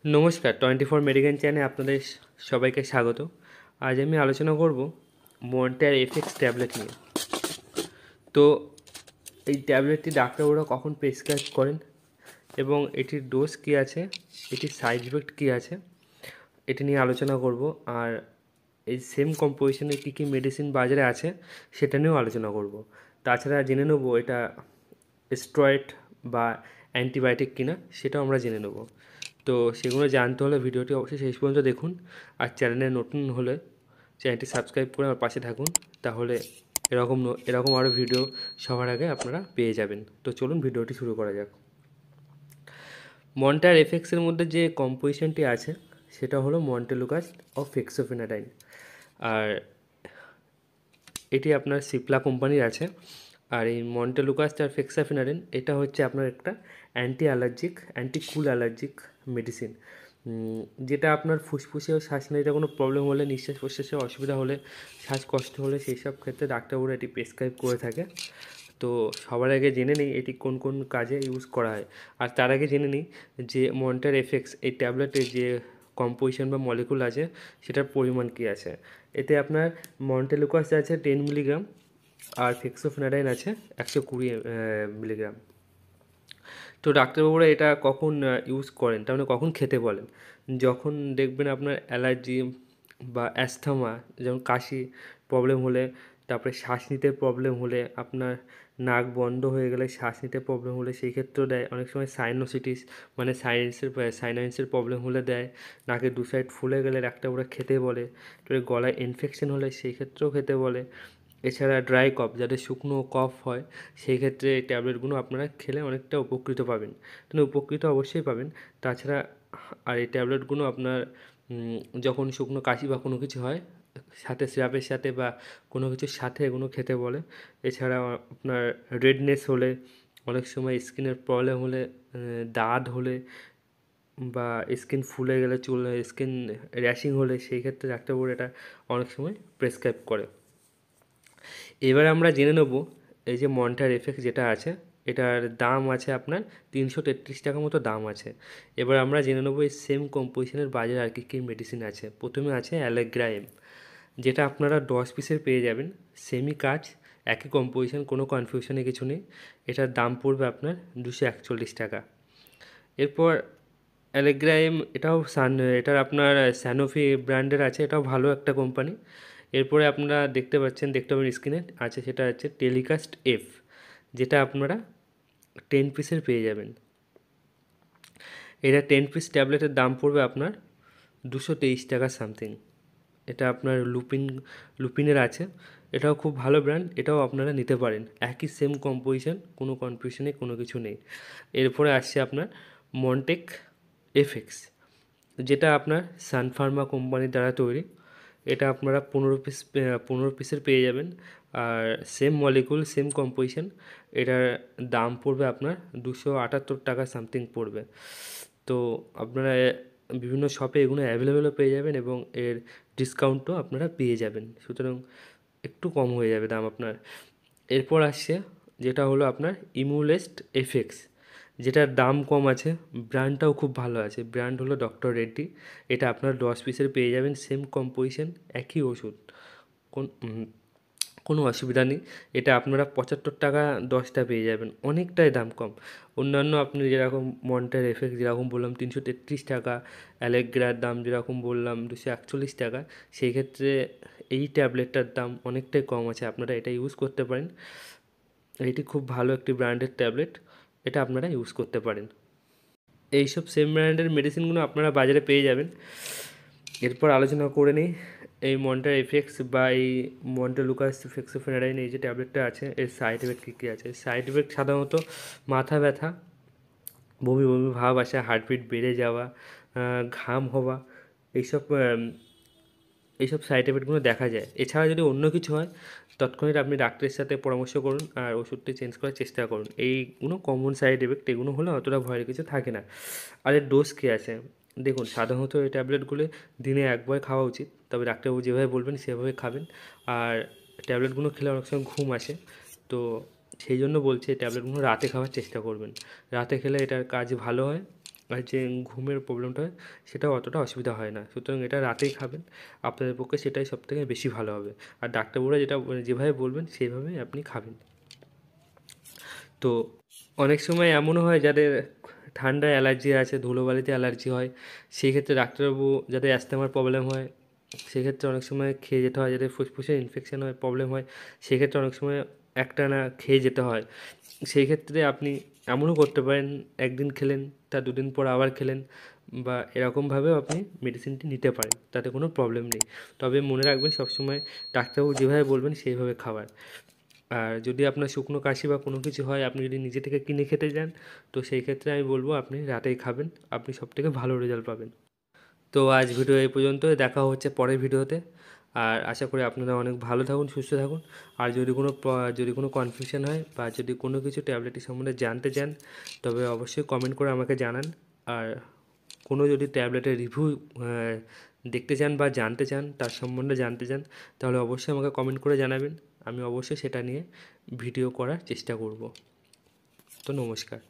নমস্কার, 24 মেডিকেল চ্যানেলে আপনাদের সবাইকে স্বাগত। আজ আমি আলোচনা করব মন্টার এফএক্স ট্যাবলেট নিয়ে। তো এই ট্যাবলেটটি ডাক্তারবাবুরা কখন প্রেসক্রাইব করেন এবং এটির ডোজ কী আছে, এটির সাইড ইফেক্ট কী আছে, এটি নিয়ে আলোচনা করব। আর এই সেম কম্পোজিশনে কী কী মেডিসিন বাজারে আছে সেটা নিয়েও আলোচনা করব। তাছাড়া জেনে নেব এটা স্টেরয়েড বা অ্যান্টিবায়োটিক কিনা, সেটাও আমরা জেনে নেব। তো সেগুলো জানতে হলে ভিডিওটি অবশ্যই শেষ পর্যন্ত দেখুন। আর চ্যানেলে নতুন হলে চ্যানেলটি সাবস্ক্রাইব করে আমার পাশে থাকুন, তাহলে এরকম আরও ভিডিও সবার আগে আপনারা পেয়ে যাবেন। তো চলুন ভিডিওটি শুরু করা যাক। মন্টার এফএক্সের মধ্যে যে কম্পোজিশনটি আছে সেটা হলো মন্টেলুকাস্ট অফ ফেক্সোফেনাডাইন। আর এটি আপনার সিপ্লা কোম্পানির আছে। আর এই মন্টেলুকাস্ট আর ফেক্সাফেনাডিন এটা হচ্ছে আপনার একটা অ্যান্টি কুল অ্যালার্জিক মেডিসিন, যেটা আপনার ফুসফুসে ও শ্বাসনালীতে কোনো প্রবলেম হলে, নিঃশ্বাস প্রশ্বাসে অসুবিধা হলে, শ্বাসকষ্ট হলে সেই সব ক্ষেত্রে ডাক্তারবাবুরা এটি প্রেসক্রাইব করে থাকে। তো সবার আগে জেনে নিই এটি কোন কোন কাজে ইউজ করা হয়। আর তার আগে জেনে নিই যে মন্টার এফএক্স এই ট্যাবলেটের যে কম্পোজিশন বা মলিকুল আছে সেটার পরিমাণ কী আছে। এতে আপনার মন্টেলুকাস আছে 10 মিলিগ্রাম আর ফেক্সোফেনাডাইন আছে 120 মিলিগ্রাম। তো ডাক্তারবাবুরা এটা কখন ইউজ করেন, তার মানে কখন খেতে বলেন? যখন দেখবেন আপনার অ্যালার্জি বা অ্যাস্থমা, যেমন কাশি প্রবলেম হলে, তারপরে শ্বাস নিতে প্রবলেম হলে, আপনার নাক বন্ধ হয়ে গেলে শ্বাস নিতে প্রবলেম হলে সেই ক্ষেত্রেও দেয়। অনেক সময় সাইনোসিটিস মানে সাইনাসের প্রবলেম হলে দেয়। নাকে দু সাইড ফুলে গেলে ডাক্তারবাবুরা খেতে বলে। তো গলায় ইনফেকশন হলে সেই ক্ষেত্রেও খেতে বলে। এছাড়া ড্রাই কফ, যাদের শুকনো কফ হয়, সেই ক্ষেত্রে এই ট্যাবলেটগুলো আপনারা খেলে অনেকটা উপকৃত পাবেন। মানে উপকৃত অবশ্যই পাবেন। তাছাড়া আর এই ট্যাবলেটগুলো আপনার যখন শুকনো কাশি বা কোনো কিছু হয়, সাথে সিরাপের সাথে বা কোনো কিছুর সাথে এগুলো খেতে বলে। এছাড়া আপনার রেডনেস হলে, অনেক সময় স্কিনের প্রবলেম হলে, দাঁত হলে বা স্কিন ফুলে গেলে, স্কিন র্যাশিং হলে, সেই ক্ষেত্রে ডাক্তারবাবু এটা অনেক সময় প্রেসক্রাইব করে। এবার আমরা জেনে নেব এই যে মন্টার এফএক্স যেটা আছে এটার দাম আছে আপনার 333 টাকা মতো দাম আছে। এবার আমরা জেনে নেব এই সেম কম্পোজিশনের বাজারে আর কী কী মেডিসিন আছে। প্রথমে আছে অ্যালেগ্রাইম, যেটা আপনারা 10 পিসের পেয়ে যাবেন। সেমই কাজ, একই কম্পোজিশন, কোনো কনফিউশনে কিছু নেই। এটার দাম পড়বে আপনার 241 টাকা। এরপর অ্যালেগ্রাইম এটার আপনার স্যানোফি ব্র্যান্ডের আছে, এটাও ভালো একটা কোম্পানি। এরপরে আপনারা দেখতে পাবেন স্ক্রিনে আছে, সেটা হচ্ছে টেলিকাস্ট এফ, যেটা আপনারা 10 পিসের পেয়ে যাবেন। এটা 10 পিস ট্যাবলেটের দাম পড়বে আপনার 223 টাকা সামথিং। এটা আপনার লুপিনের আছে, এটাও খুব ভালো ব্র্যান্ড, এটাও আপনারা নিতে পারেন। একই সেম কম্পোজিশন, কোনো কনফিউশনে কোনো কিছু নেই। এরপরে আসছে আপনার মন্টেক এফএক্স, যেটা আপনার সানফার্মা কোম্পানির দ্বারা তৈরি। এটা আপনারা 15 পিসের পেয়ে যাবেন। আর সেম মলিকুল, সেম কম্পোজিশন, এটার দাম পড়বে আপনার 278 টাকা সামথিং পড়বে। তো আপনারা বিভিন্ন শপে এগুলো অ্যাভেলেবেলও পেয়ে যাবেন এবং এর ডিসকাউন্টও আপনারা পেয়ে যাবেন, সুতরাং একটু কম হয়ে যাবে দাম আপনার। এরপর আসছে যেটা হলো আপনার ইমুলেস্ট এফএক্স, যেটার দাম কম আছে, ব্র্যান্ডটাও খুব ভালো আছে। ব্র্যান্ড হলো ডক্টর রেড্ডি। এটা আপনার 10 পিসের পেয়ে যাবেন, সেম কম্পোজিশন, একই ওষুধ, কোনো অসুবিধা নেই। এটা আপনারা 75 টাকা 10টা পেয়ে যাবেন, অনেকটাই দাম কম। অন্যান্য আপনি যেরকম মন্টার এফএক্স যেরকম বললাম 333 টাকা, অ্যালেগ্রার দাম যেরকম বললাম 241 টাকা, সেই ক্ষেত্রে এই ট্যাবলেটটার দাম অনেকটাই কম আছে, আপনারা এটা ইউজ করতে পারেন। এটি খুব ভালো একটি ব্র্যান্ডের ট্যাবলেট, এটা আপনারা ইউজ করতে পারেন। এইসব সেম ব্র্যান্ডের মেডিসিনগুলো আপনারা বাজারে পেয়ে যাবেন। এরপর আলোচনা করে নিই এই মন্টার এফএক্স বা এই মন্টেলুকাস ফেক্সোফেনাডাইন, এই যে ট্যাবলেটটা আছে, এর সাইড এফেক্ট কী কী আছে। সাইড এফেক্ট সাধারণত মাথা ব্যথা, বমি বমি ভাব আসা, হার্টবিট বেড়ে যাওয়া, ঘাম হওয়া, এইসব এইসব সাইড এফেক্টগুলো দেখা যায়। এছাড়া যদি অন্য কিছু হয় তৎক্ষণাৎ আপনি ডাক্তারের সাথে পরামর্শ করুন আর ওষুধটি চেঞ্জ করার চেষ্টা করুন। এইগুলো কমন সাইড এফেক্ট, এগুলো হলে অতটা ভয়ের কিছু থাকে না। আর এর ডোজ কী আছে দেখুন, সাধারণত এই ট্যাবলেটগুলো দিনে একবার খাওয়া উচিত, তবে ডাক্তারবাবু যেভাবে বলবেন সেভাবে খাবেন। আর ট্যাবলেটগুলো খেলে অনেক সময় ঘুম আসে, তো সেই জন্য বলছি এই ট্যাবলেটগুলো রাতে খাওয়ার চেষ্টা করবেন। রাতে খেলে এটার কাজ ভালো হয় আর যে ঘুমের প্রবলেমটা হয় সেটাও অতটা অসুবিধা হয় না। সুতরাং এটা রাতেই খাবেন, আপনাদের পক্ষে সেটাই সবথেকে বেশি ভালো হবে। আর ডাক্তারবাবুরা যেটা যেভাবে বলবেন সেইভাবেই আপনি খাবেন। তো অনেক সময় এমনও হয় যাদের ঠান্ডায় অ্যালার্জি আছে, ধুলোবালিতে অ্যালার্জি হয়, সেই ক্ষেত্রে ডাক্তারবাবু যাদের অ্যাস্থামার প্রবলেম হয় সেক্ষেত্রে অনেক সময় খেয়ে যেতে হয়, যাদের ফুসফুসে ইনফেকশন হয়, প্রবলেম হয়, সেক্ষেত্রে অনেক সময় একটানা খেয়ে যেতে হয়। সেই ক্ষেত্রে আপনি এমনও করতে পারেন, একদিন খেলেন, তার দুদিন পর আবার খেলেন, বা এরকমভাবেও আপনি মেডিসিনটি নিতে পারেন, তাতে কোনো প্রবলেম নেই। তবে মনে রাখবেন সবসময় ডাক্তারবাবু যেভাবে বলবেন সেইভাবে খাবার। আর যদি আপনার শুকনো কাশি বা কোনো কিছু হয়, আপনি যদি নিজে থেকে কিনে খেতে যান, তো সেই ক্ষেত্রে আমি বলবো আপনি রাতেই খাবেন, আপনি সবথেকে ভালো রেজাল্ট পাবেন। তো আজ ভিডিও এই পর্যন্তই, দেখা হচ্ছে পরের ভিডিওতে। আর আশা করি আপনারা অনেক ভালো থাকুন, সুস্থ থাকুন। আর যদি কোনো কনফিউশন হয় বা যদি কোনো কিছু ট্যাবলেটের সম্বন্ধে জানতে চান, তবে অবশ্যই কমেন্ট করে আমাকে জানান। আর কোনো যদি ট্যাবলেটের রিভিউ দেখতে চান বা জানতে চান, তার সম্বন্ধে জানতে চান, তাহলে অবশ্যই আমাকে কমেন্ট করে জানাবেন। আমি অবশ্যই সেটা নিয়ে ভিডিও করার চেষ্টা করব। তো নমস্কার।